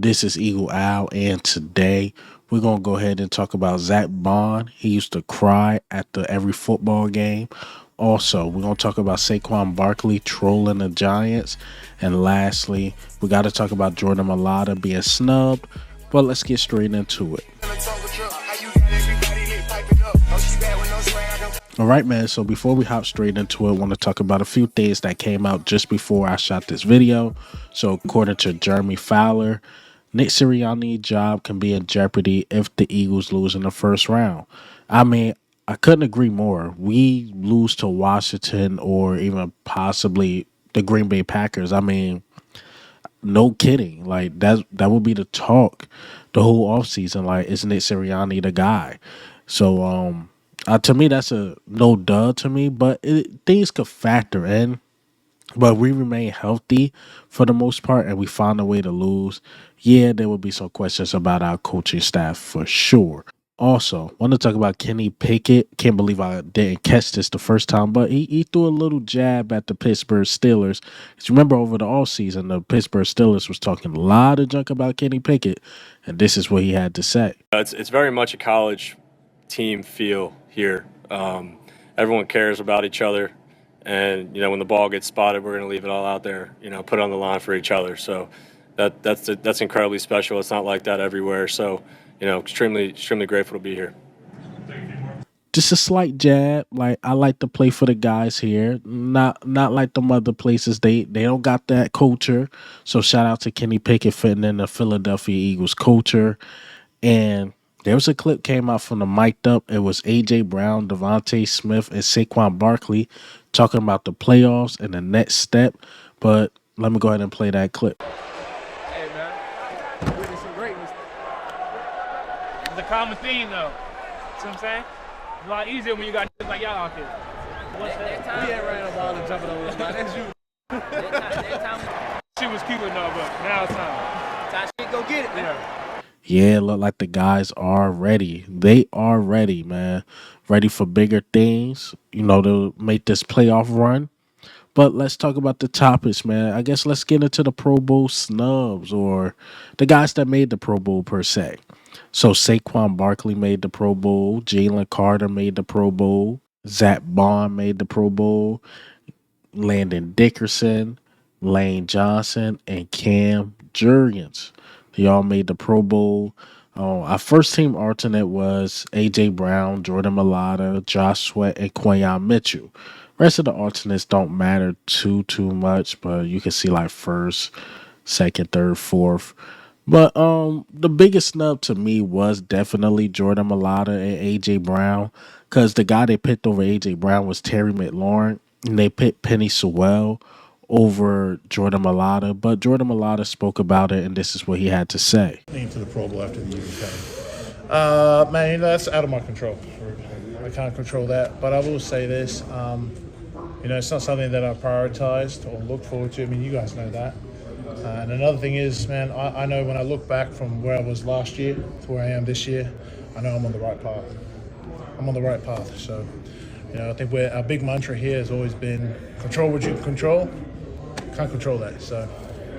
This is Eagle Owl, and today we're gonna go ahead and talk about Zack Baun. He used to cry after every football game. Also, we're gonna talk about Saquon Barkley trolling the Giants, and lastly, we got to talk about Jordan Mailata being snubbed. But let's get straight into it. All right, man. So before we hop straight into it, I want to talk about a few things that came out just before I shot this video. So according to Jeremy Fowler, Nick Sirianni job can be in jeopardy if the Eagles lose in the first round. I mean, I couldn't agree more. We lose to Washington or even possibly the Green Bay Packers. I mean, no kidding. Like that would be the talk the whole offseason. Like, isn't it Sirianni the guy? So to me that's a no duh to me, but things could factor in. But we remain healthy for the most part and we find a way to lose. Yeah, there will be some questions about our coaching staff for sure. Also, want to talk about Kenny Pickett. Can't believe I didn't catch this the first time, but he threw a little jab at the Pittsburgh Steelers. Because remember, over the offseason, the Pittsburgh Steelers was talking a lot of junk about Kenny Pickett, and this is what he had to say. It's very much a college team feel here. Everyone cares about each other, and when the ball gets spotted, we're going to leave it all out there. Put it on the line for each other. So that's incredibly special. It's not like that everywhere. So extremely grateful to be here. Just a slight jab. Like, I like to play for the guys here. Not like them other places. They don't got that culture. So shout out to Kenny Pickett fitting in the Philadelphia Eagles culture. And there was a clip came out from the mic'd up. It was AJ Brown, Devontae Smith, and Saquon Barkley talking about the playoffs and the next step. But let me go ahead and play that clip. Hey man, witness some greatness. It's a common theme though. See what I'm saying? It's a lot easier when you got like y'all out here. What's that? We ain't running the ball and jumping over the line. That's you. That time. She was cute enough, but now it's time. Time she go get it, man. Yeah, look like the guys are ready. They are ready, man. Ready for bigger things, to make this playoff run. But let's talk about the topics, man. I guess let's get into the Pro Bowl snubs, or the guys that made the Pro Bowl per se. So Saquon Barkley made the Pro Bowl. Jalen Carter made the Pro Bowl. Zack Baun made the Pro Bowl. Landon Dickerson, Lane Johnson, and Cam Jurgens. They all made the Pro Bowl. Our first team alternate was AJ Brown, Jordan Mailata, Josh Sweat, and Quayon Mitchell. Rest of the alternates don't matter too much, but you can see like first, second, third, fourth. But the biggest snub to me was definitely Jordan Mailata and AJ Brown, because the guy they picked over AJ Brown was Terry McLaurin, and they picked Penny Sewell over Jordan Mailata. But Jordan Mailata spoke about it, and this is what he had to say. To the Pro Bowl after the year came. Man, that's out of my control. I can't control that. But I will say this, it's not something that I prioritized or look forward to. I mean, you guys know that. And another thing is, man, I know when I look back from where I was last year to where I am this year, I know I'm on the right path. I'm on the right path. So, I think our big mantra here has always been control what you can control. Can't control that. So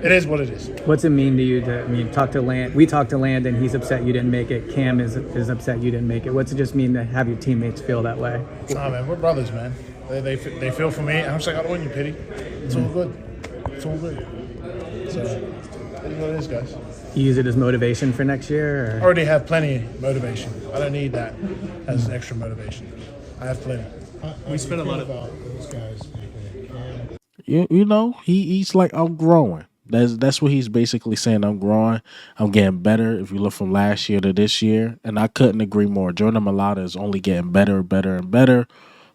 it is what it is. What's it mean to you talk to Land? We talked to Landon. He's upset you didn't make it. Cam is upset you didn't make it. What's it just mean to have your teammates feel that way? Oh, man, we're brothers, man. They feel for me. And I'm just like, I don't want you pity. It's all good. It's all good. So it is what it is, guys. You use it as motivation for next year? Or? I already have plenty of motivation. I don't need that as extra motivation. I have plenty. We spent a lot of those guys. He's like, I'm growing. That's what he's basically saying. I'm growing. I'm getting better. If you look from last year to this year, and I couldn't agree more. Jordan Mailata is only getting better, and better.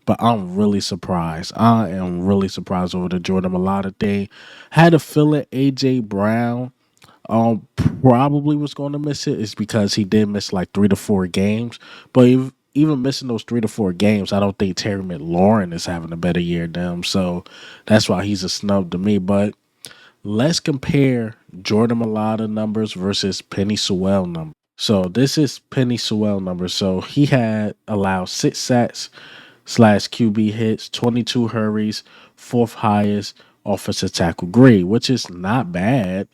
But I'm really surprised. I am really surprised over the Jordan Mailata thing. Had a feeling AJ Brown probably was going to miss it. It's because he did miss like 3 to 4 games. But even missing those 3 to 4 games, I don't think Terry McLaurin is having a better year than him. So that's why he's a snub to me. But let's compare Jordan Mailata numbers versus Penny Sewell numbers. So this is Penny Sewell numbers. So he had allowed 6 sacks / QB hits, 22 hurries, 4th highest offensive tackle grade, which is not bad.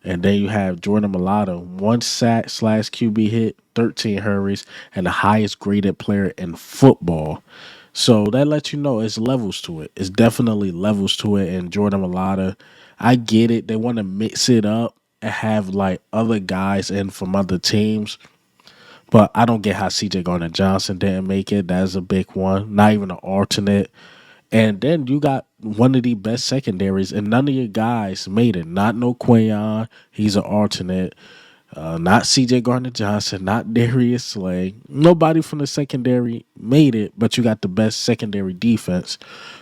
And then you have Jordan Mailata, 1 sack/QB hit, 13 hurries, and the highest graded player in football. So that lets you know it's levels to it. It's definitely levels to it. And Jordan Mailata, I get it. They want to mix it up and have like other guys in from other teams. But I don't get how CJ Garner Johnson didn't make it. That's a big one. Not even an alternate. And then you got one of the best secondaries, and none of your guys made it. Not no Quayon. He's an alternate. Not CJ Garner Johnson, not Darius Slay. Nobody from the secondary made it, but you got the best secondary defense.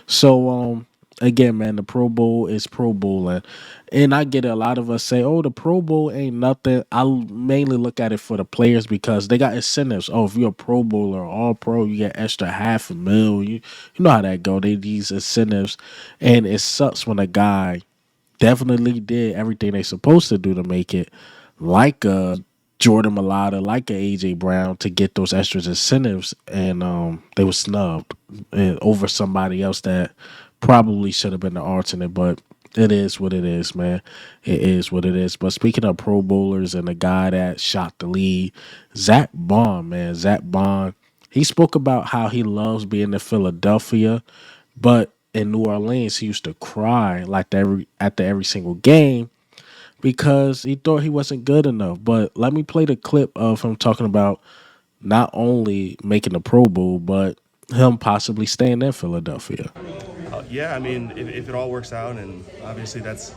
So again, man, the Pro Bowl is Pro Bowling. And I get it, a lot of us say, oh, the Pro Bowl ain't nothing. I mainly look at it for the players because they got incentives. Oh, if you're a Pro Bowler, all pro, you get extra $500,000. You know how that go. They these incentives. And it sucks when a guy definitely did everything they supposed to do to make it, like a Jordan Mailata, like a AJ Brown, to get those extra incentives, and they were snubbed over somebody else that probably should have been the alternate. But it is what it is, man. It is what it is. But speaking of Pro Bowlers and the guy that shot the lead, Zack Baun, man, Zack Baun, he spoke about how he loves being in Philadelphia, but in New Orleans, he used to cry like after every single game because he thought he wasn't good enough. But let me play the clip of him talking about not only making the Pro Bowl, but him possibly staying in Philadelphia. Yeah, I mean, if it all works out, and obviously that's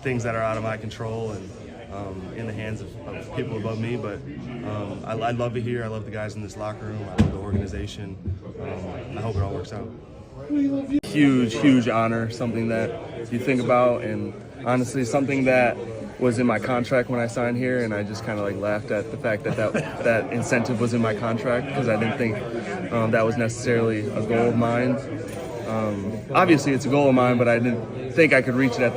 things that are out of my control and in the hands of people above me, but I love it here. I love the guys in this locker room. I love the organization. I hope it all works out. Huge honor, something that you think about, and honestly something that was in my contract when I signed here, and I just kind of like laughed at the fact that incentive was in my contract because I didn't think that was necessarily a goal of mine. Obviously it's a goal of mine, but I didn't think I could reach it at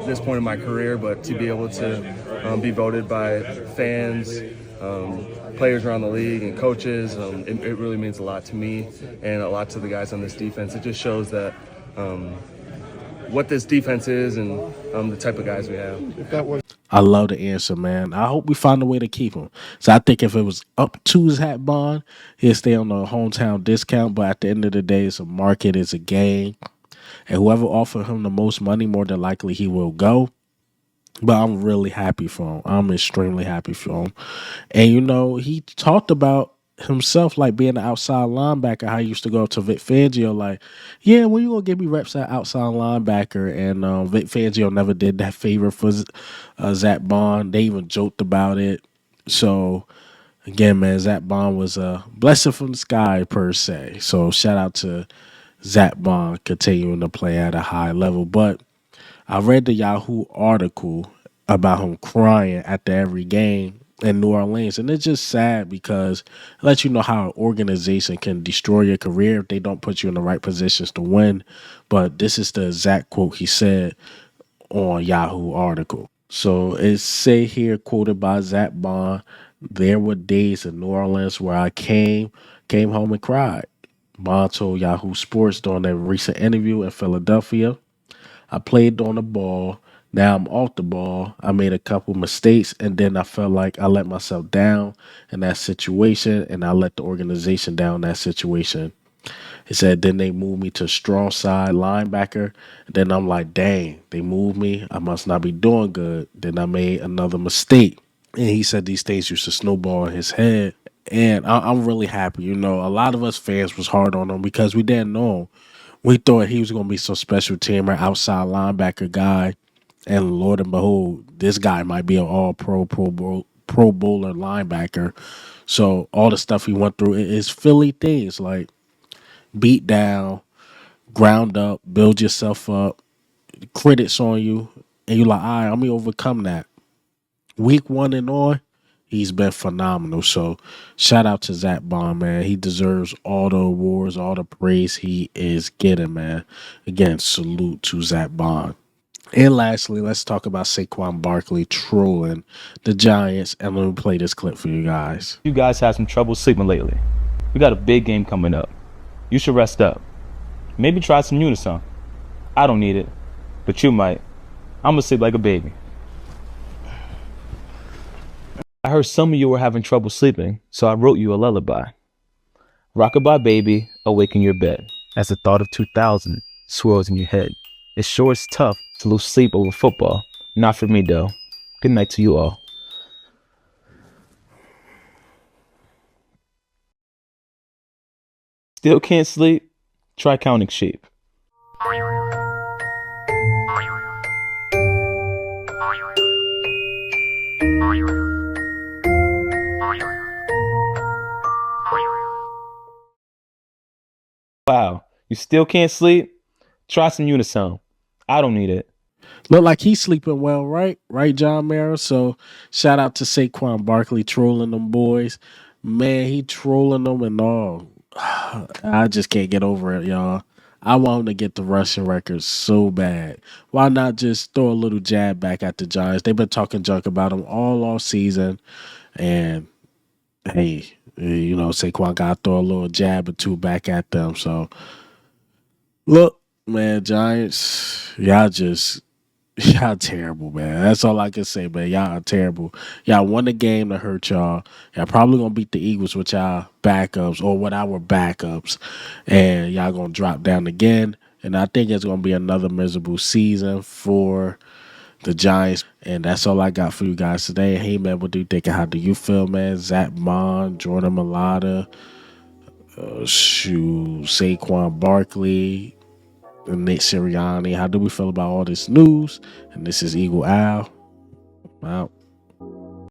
this point in my career. But to be able to be voted by fans, players around the league, and coaches, it really means a lot to me and a lot to the guys on this defense. It just shows that what this defense is and the type of guys we have. I love the answer, man. I hope we find a way to keep him. So I think if it was up to Zack Baun, he'll stay on the hometown discount. But at the end of the day, it's a market, it's a game. And whoever offer him the most money, more than likely he will go. But I'm really happy for him. I'm extremely happy for him. And, you know, he talked about himself like being an outside linebacker, how he used to go to Vic Fangio like, yeah, when you gonna give me reps at outside linebacker? And Vic Fangio never did that favor for Zack Baun. They even joked about it. So again, man, Zack Baun was a blessing from the sky per se. So shout out to Zack Baun continuing to play at a high level. But I read the Yahoo article about him crying after every game in New Orleans, and it's just sad because it lets you know how an organization can destroy your career if they don't put you in the right positions to win. But this is the exact quote he said on Yahoo article. So it say here, quoted by Zack Baun, "There were days in New Orleans where I came home and cried." Baun told Yahoo Sports during a recent interview in Philadelphia, "I played on the ball. Now I'm off the ball. I made a couple mistakes, and then I felt like I let myself down in that situation, and I let the organization down in that situation." He said, then they moved me to strong side linebacker. And then I'm like, dang, they moved me. I must not be doing good. Then I made another mistake. And he said these things used to snowball in his head. And I'm really happy. You know, a lot of us fans was hard on him because we didn't know him. We thought he was going to be some special teamer, outside linebacker guy. And Lord and behold, this guy might be an all-pro, Pro Bowler linebacker. So all the stuff he went through is Philly things like beat down, ground up, build yourself up, critics on you, and you're like, all right, I'm going to overcome that. Week 1 and on, he's been phenomenal. So shout out to Zack Baun, man. He deserves all the awards, all the praise he is getting, man. Again, salute to Zack Baun. And lastly, let's talk about Saquon Barkley trolling the Giants. And let me play this clip for you guys. You guys had some trouble sleeping lately. We got a big game coming up. You should rest up. Maybe try some Unison. I don't need it, but you might. I'm gonna sleep like a baby. heard some of you were having trouble sleeping, so I wrote you a lullaby. Rockabye baby, awaken your bed, as the thought of 2000 swirls in your head. It sure is tough to lose sleep over football. Not for me, though. Good night to you all. Still can't sleep? Try counting sheep. Wow, you still can't sleep? Try some unison. I don't need it. Look like he's sleeping well, right? Right, John Mara? So shout out to Saquon Barkley trolling them boys. Man, he trolling them and all. I just can't get over it, y'all. I want him to get the rushing record so bad. Why not just throw a little jab back at the Giants? They've been talking junk about him all off season. And hey, Saquon got to throw a little jab or two back at them. So look, man, Giants, y'all terrible, man. That's all I can say, man. Y'all are terrible. Y'all won the game to hurt y'all. Y'all probably gonna beat the Eagles with y'all backups or with our backups, and y'all gonna drop down again. And I think it's gonna be another miserable season for the Giants. And that's all I got for you guys today. Hey, man, what do you think? How do you feel, man? Zack Baun, Jordan Mailata, Saquon Barkley, Nick Sirianni. How do we feel about all this news? And this is Eagle Al. Out.